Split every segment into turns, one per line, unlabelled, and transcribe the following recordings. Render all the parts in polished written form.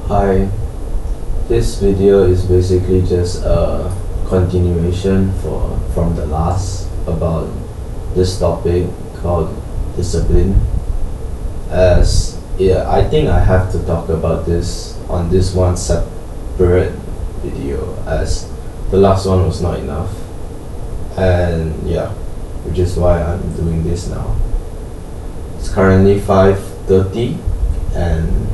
Hi, this video is basically just a continuation from the last about this topic called discipline. As yeah, I think I have to talk about this on this one separate video as the last one was not enough. And yeah, which is why I'm doing this now. It's currently 5:30 and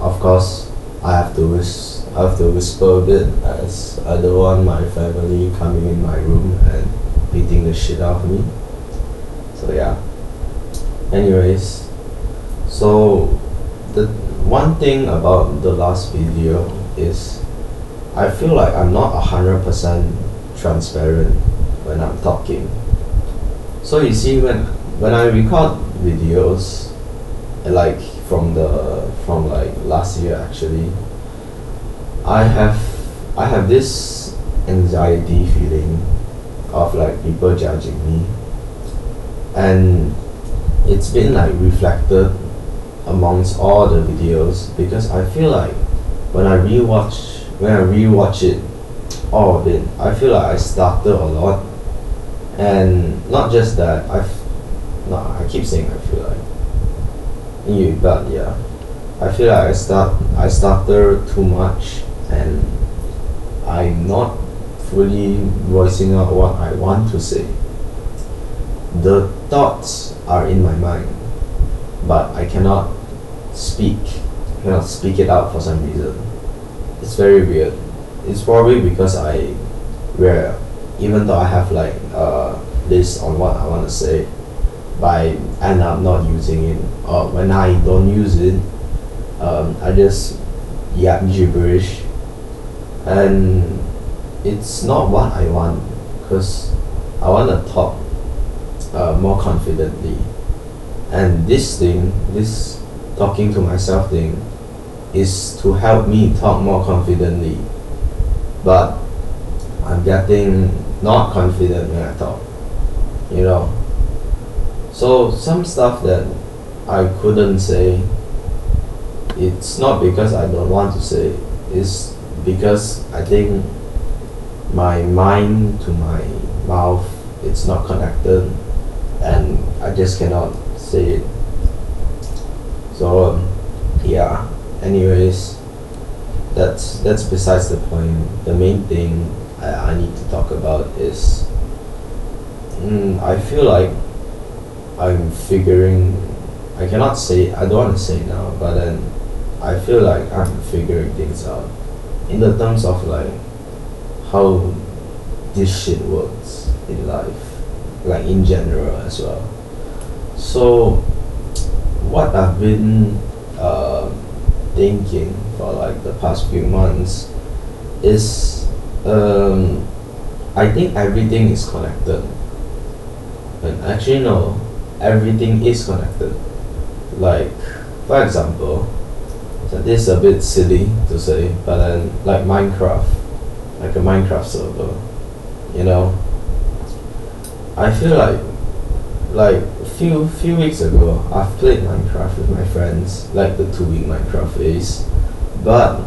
of course, I have to whisper a bit as I don't want my family coming in my room and beating the shit out of me. So yeah. Anyways, so the one thing about the last video is I feel like I'm not 100% transparent when I'm talking. So you see, when I record videos, like from like last year actually, I have this anxiety feeling of like people judging me, and it's been like reflected amongst all the videos because I feel like when I rewatch it, all of it, I feel like I stutter a lot. And not just that, I keep saying I feel like but yeah, I feel like I stutter too much, and I'm not fully voicing out what I want to say. The thoughts are in my mind, but I cannot speak it out for some reason. It's very weird. It's probably because where even though I have like a list on what I want to say, but I end up not using it, or when I don't use it, I just yap gibberish, and it's not what I want because I want to talk more confidently. And this talking to myself thing is to help me talk more confidently, but I'm getting not confident when I talk, you know. So some stuff that I couldn't say, it's not because I don't want to say, it's because I think my mind to my mouth, it's not connected, and I just cannot say it. So yeah, anyways, that's besides the point. The main thing I need to talk about is I feel like I cannot say, I don't want to say now, but then I feel like I'm figuring things out in the terms of like how this shit works in life, like in general as well. So what I've been thinking for like the past few months is I think everything is connected. And actually no, everything is connected. Like, for example, so this is a bit silly to say, but then like Minecraft, like a Minecraft server, you know, I feel like few weeks ago I've played Minecraft with my friends, like the 2 week Minecraft phase, but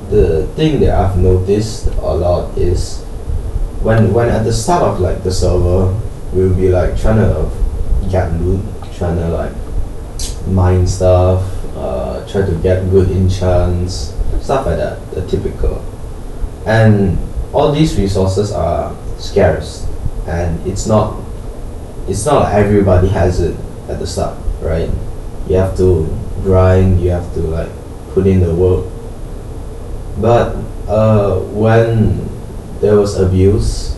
the thing that I've noticed a lot is when at the start of like the server, we'll be like trying to get loot, trying to like mine stuff, try to get good enchants, stuff like that, the typical. And all these resources are scarce, and it's not like everybody has it at the start, right? You have to grind, you have to like put in the work. But when there was abuse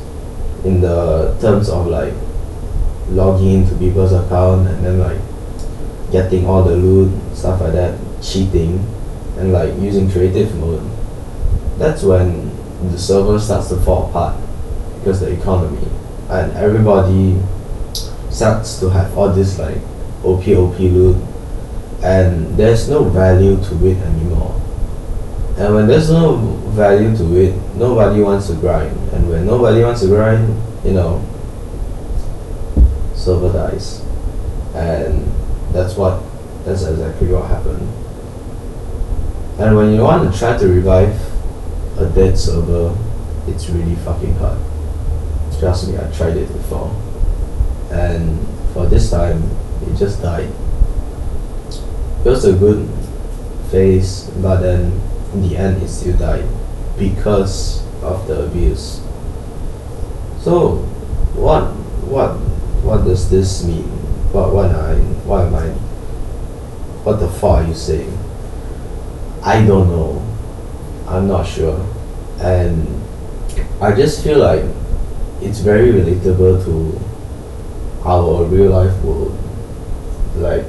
in the terms of like logging into people's account and then like getting all the loot, stuff like that, cheating, and like using creative mode, that's when the server starts to fall apart because the economy and everybody starts to have all this like OP loot, and there's no value to it anymore. And when there's no value to it, nobody wants to grind, and when nobody wants to grind, you know, server dies. And that's exactly what happened. And when you want to try to revive a dead server, it's really fucking hard. Trust me, I tried it before. And for this time, it just died. It was a good phase, but then in the end, it still died because of the abuse. So, what does this mean? What the fuck are you saying? I don't know. I'm not sure. And I just feel like it's very relatable to our real life world, like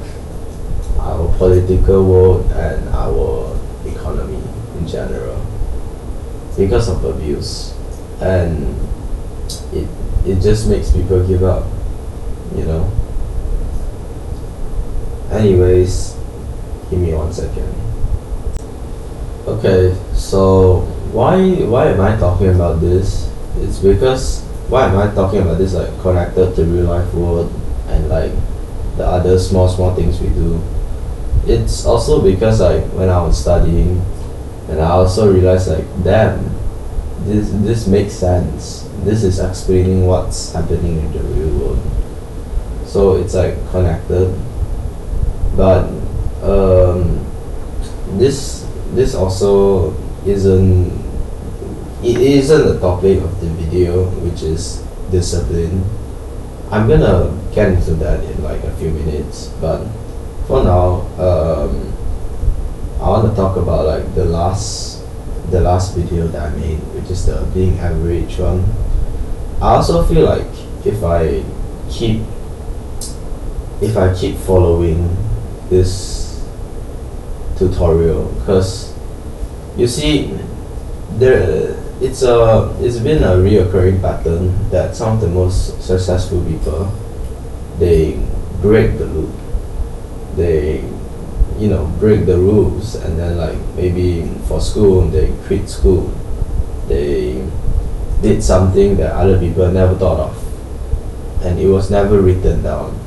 our political world and our economy in general, because of abuse. And it just makes people give up, you know. Anyways, give me 1 second. Okay, so why am I talking about this? It's because why am I talking about this, like connected to real life world and like the other small things we do? It's also because like when I was studying, and I also realized like, damn, this makes sense. This is explaining what's happening in the real world. So it's like connected, but this also isn't the topic of the video, which is discipline. I'm gonna get into that in like a few minutes, but for now, I want to talk about like the last video that I made, which is the being average one. I also feel like if I keep following this tutorial, because you see, it's been a reoccurring pattern that some of the most successful people, they break the loop. They break the rules, and then like maybe for school they quit school, they did something that other people never thought of, and it was never written down.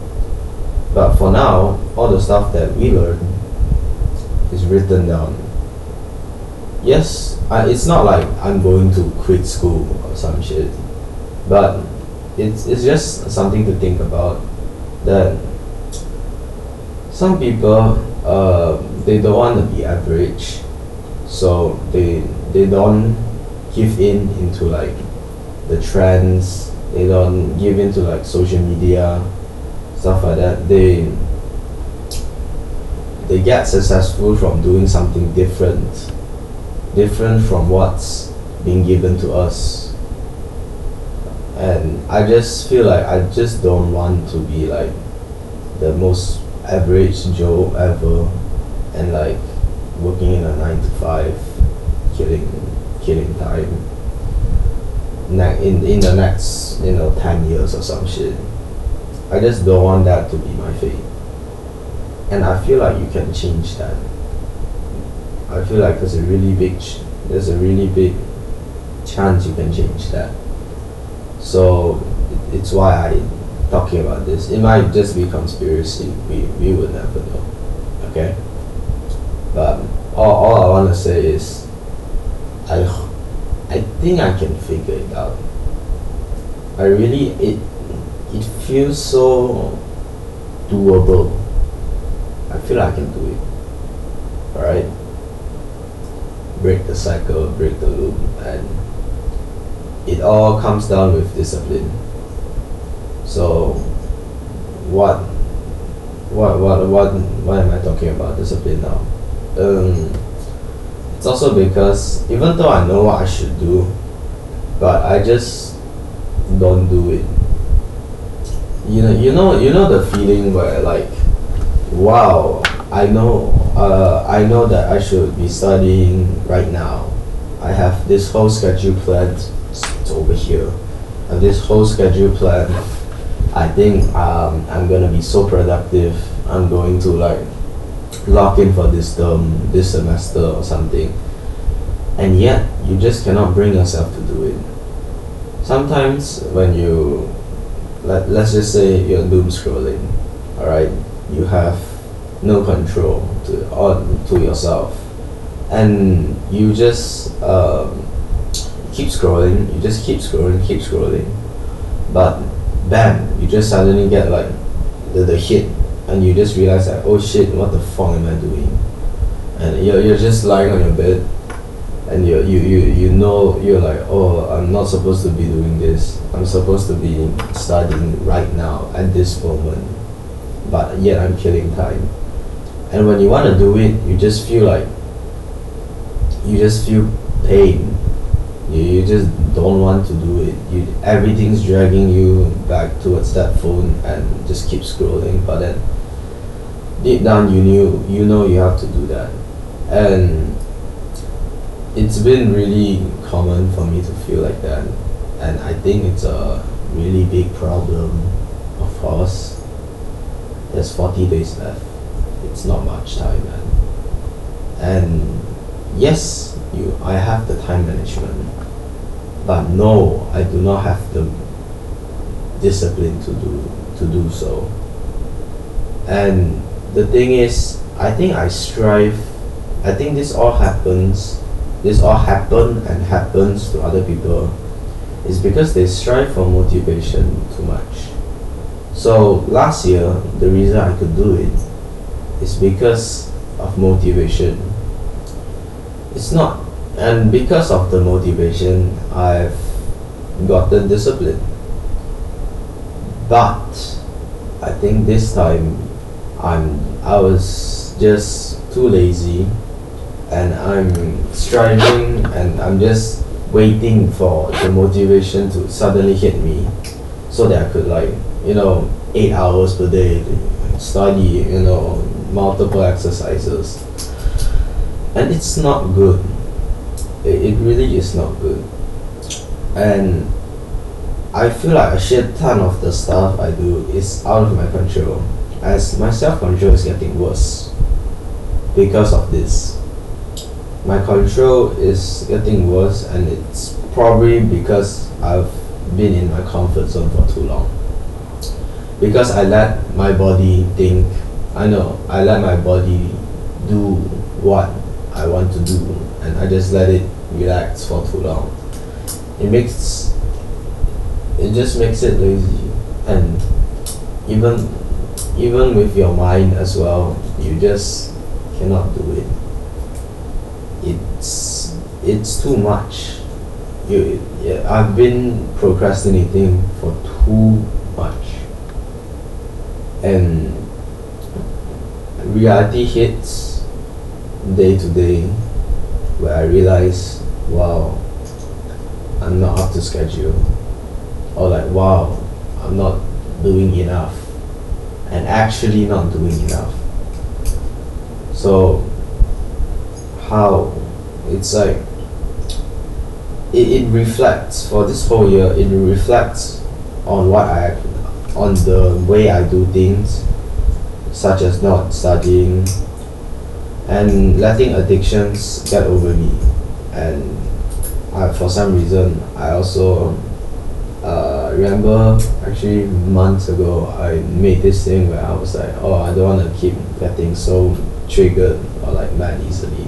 But for now, all the stuff that we learn is written down. Yes, it's not like I'm going to quit school or some shit, but it's just something to think about, that some people, they don't want to be average, so they don't give into like the trends. They don't give into like social media, stuff like that. They get successful from doing something different from what's being given to us. And I just feel like I just don't want to be like the most average Joe ever, and like working in a 9 to 5, killing time in the next 10 years or some shit. I just don't want that to be my fate, and I feel like you can change that. I feel like there's a really big chance you can change that. So it's why I talking about this. It might just be conspiracy. We would never know. Okay? But all I wanna say is I think I can figure it out. It feels so doable. I feel I can do it. Alright? Break the cycle, break the loop, and it all comes down with discipline. So why am I talking about discipline now? It's also because even though I know what I should do, but I just don't do it. You know the feeling where like, wow, I know that I should be studying right now. I have this whole schedule planned. It's over here. I have this whole schedule planned. I think I'm gonna be so productive. I'm going to like lock in for this term, this semester or something. And yet you just cannot bring yourself to do it. Sometimes when you let's just say you're doom scrolling, alright, you have no control to yourself. and you just keep scrolling, you just keep scrolling, but bam, you just suddenly get like the hit, and you just realize like, oh shit, what the fuck am I doing? And you're just lying on your bed, and you know, you're like, oh, I'm not supposed to be doing this, I'm supposed to be studying right now at this moment, but yet I'm killing time. And when you want to do it, you just feel like, you just feel pain. You just don't want to do it. Everything's dragging you back towards that phone and just keep scrolling. But then deep down, you know you have to do that. And it's been really common for me to feel like that. And I think it's a really big problem. Of course, there's 40 days left. It's not much time, man. And yes, I have the time management, but no, I do not have the discipline to do so. And the thing is, I think I strive. I think this all happen and happens to other people is because they strive for motivation too much. So last year, the reason I could do it is because of motivation. It's not, and because of the motivation, I've gotten discipline. But I think this time I was just too lazy, and I'm striving, and I'm just waiting for the motivation to suddenly hit me, so that I could, like, 8 hours per day study, multiple exercises. And it's not good. It really is not good. And I feel like a shit ton of the stuff I do is out of my control, as my self-control is getting worse because of this. My control is getting worse, and it's probably because I've been in my comfort zone for too long. Because I let my body think, I let my body do what I want to do, and I just let it relax for too long. It just makes it lazy, and even with your mind as well, you just cannot do it. It's too much. I've been procrastinating for too much, and reality hits day to day, where I realize, wow, I'm not up to schedule, or like, wow, I'm not doing enough, and actually not doing enough. So how it's like, it reflects for this whole year. It reflects on on the way I do things, such as not studying and letting addictions get over me. And for some reason, I also remember, actually months ago, I made this thing where I was like, oh, I don't want to keep getting so triggered or like mad easily.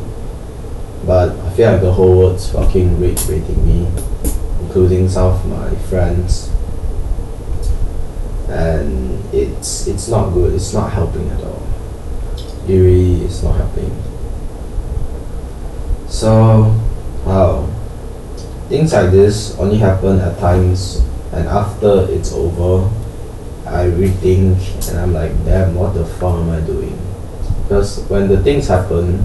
But I feel like the whole world's fucking rage baiting me, including some of my friends. And it's not good. It's not helping at all. It really is not helping. So, wow. Things like this only happen at times, and after it's over, I rethink, and I'm like, damn, what the fuck am I doing? Because when the things happen,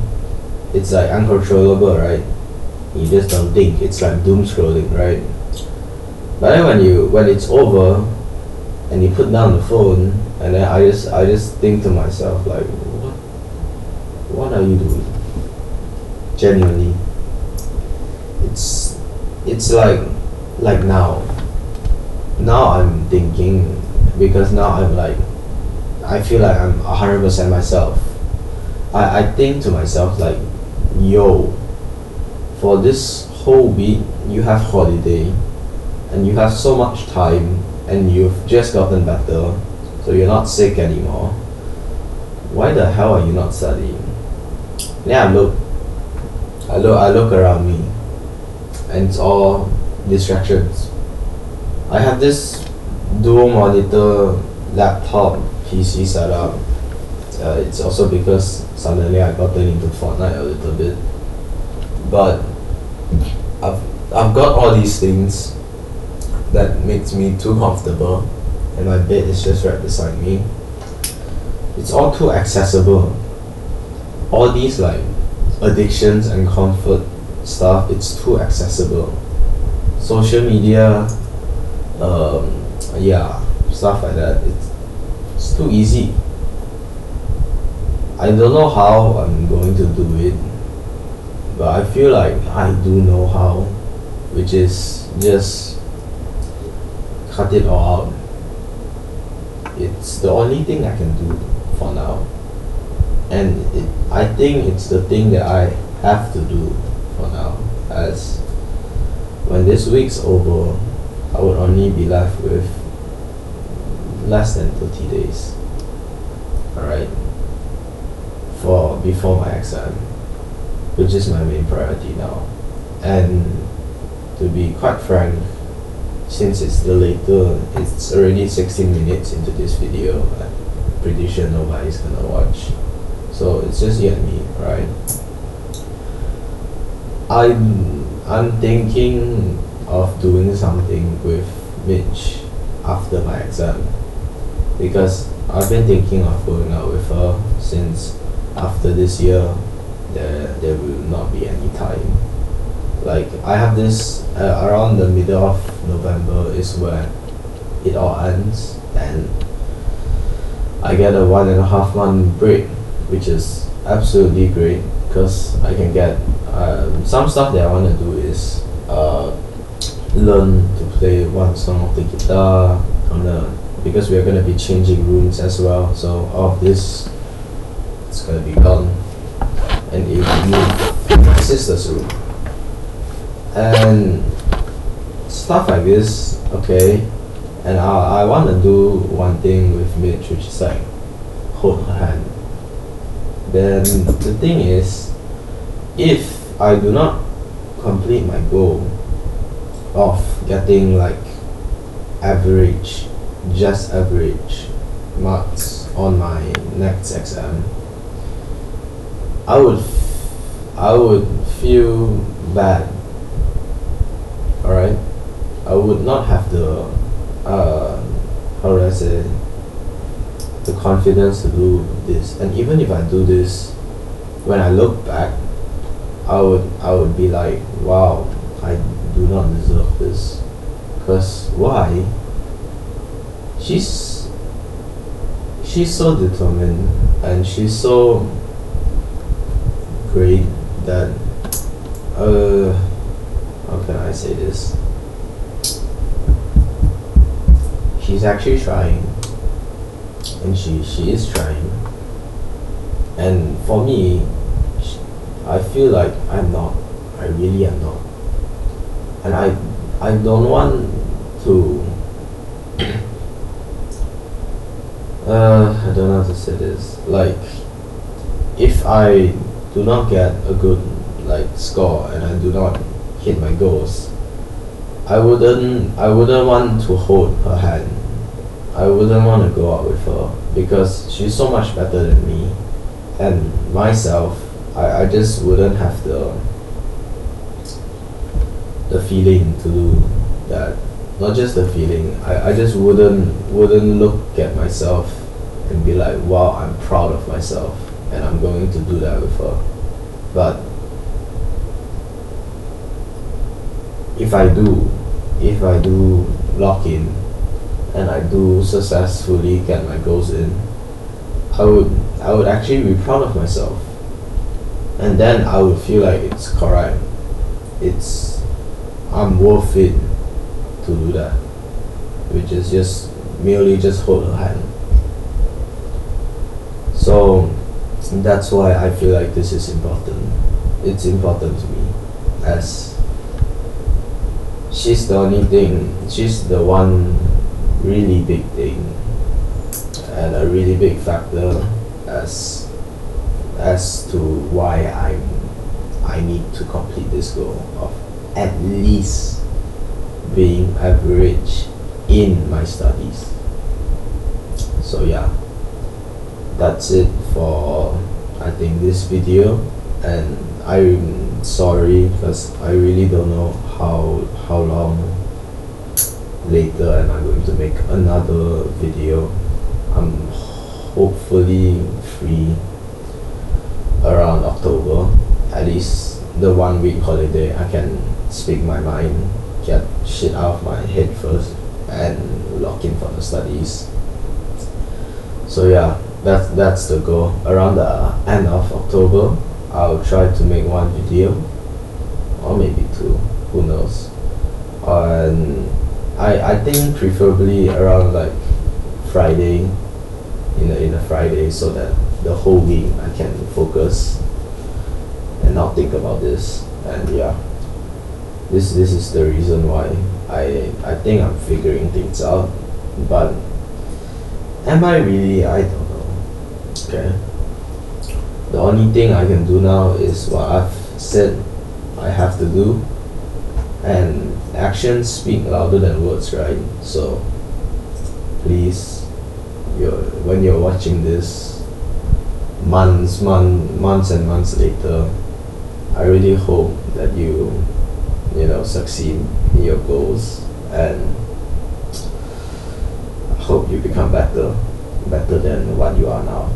it's like uncontrollable, right? You just don't think. It's like doom scrolling, right? But then when it's over, and you put down the phone, and then I just think to myself, like, what are you doing? Genuinely, it's like now I'm thinking, because now I'm like, I feel like I'm 100% myself. I think to myself, like, yo, for this whole week you have holiday, and you have so much time, and you've just gotten better, so you're not sick anymore. Why the hell are you not studying? Then I look, I look around me, and it's all distractions. I have this dual monitor laptop PC setup. It's also because suddenly I gotten into Fortnite a little bit, but I've I've got all these things that makes me too comfortable, and my bed is just right beside me. It's all too accessible. All these like addictions and comfort stuff, it's too accessible. Social media, um, yeah, stuff like that. It's too easy. I don't know how I'm going to do it, but I feel like I do know how, which is just cut it all out. It's the only thing I can do for now, and I think it's the thing that I have to do for now. As when this week's over, I would only be left with less than 30 days. Alright, for before my exam, which is my main priority now. And to be quite frank, since it's the later, it's already 16 minutes into this video. I'm pretty sure nobody's gonna watch. So it's just you and me, right? I'm thinking of doing something with Mitch after my exam, because I've been thinking of going out with her since after this year there will not be any time. Like I have this around the middle of November is where it all ends, and I get a 1.5 month break, which is absolutely great because I can get some stuff that I want to do is learn to play one song of the guitar because we're gonna be changing rooms as well. So all of this is gonna be gone, and it will move to my sister's room and stuff like this. Okay, and I want to do one thing with Mitch, which is like hold her hand. Then the thing is, if I do not complete my goal of getting like average, just average marks on my next exam, I would feel bad. Alright, I would not have the how do I say, the confidence to do this. And even if I do this, when I look back, I would be like, wow, I do not deserve this. Because why? She's so determined, and she's so great that how can I say this? She's actually trying, and she is trying. And for me, I feel like I'm not. I really am not. And I don't want to. I don't know how to say this. Like, if I do not get a good like score and I do not hit my goals, I wouldn't want to hold her hand. I wouldn't want to go out with her because she's so much better than me, and myself. I just wouldn't have the feeling to do that. Not just the feeling. I just wouldn't look at myself and be like, wow, I'm proud of myself, and I'm going to do that with her. But if I do lock in and I do successfully get my goals in, I would actually be proud of myself, and then I would feel like it's correct. I'm worth it to do that, which is just merely just hold her hand. So that's why I feel like this is important. It's important to me, as she's the one really big thing and a really big factor as to why I need to complete this goal of at least being average in my studies. So yeah, that's it for I think this video, and I'm sorry because I really don't know how long later am I going to make another video. I'm hopefully free around October, at least the 1 week holiday. I can speak my mind, get shit out of my head first, and lock in for the studies. So yeah, that's the goal. Around the end of October, I'll try to make one video, or maybe two, who knows. And I think preferably around like Friday, in a Friday, so that the whole week I can focus and not think about this. And yeah, this is the reason why I think I'm figuring things out, but am I really? I don't know. Okay, the only thing I can do now is what I've said I have to do, and actions speak louder than words, right? So please, when you're watching this months and months later, I really hope that you succeed in your goals, and I hope you become better than what you are now.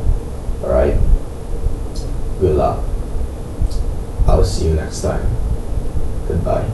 Alright, good luck. I'll see you next time. Goodbye.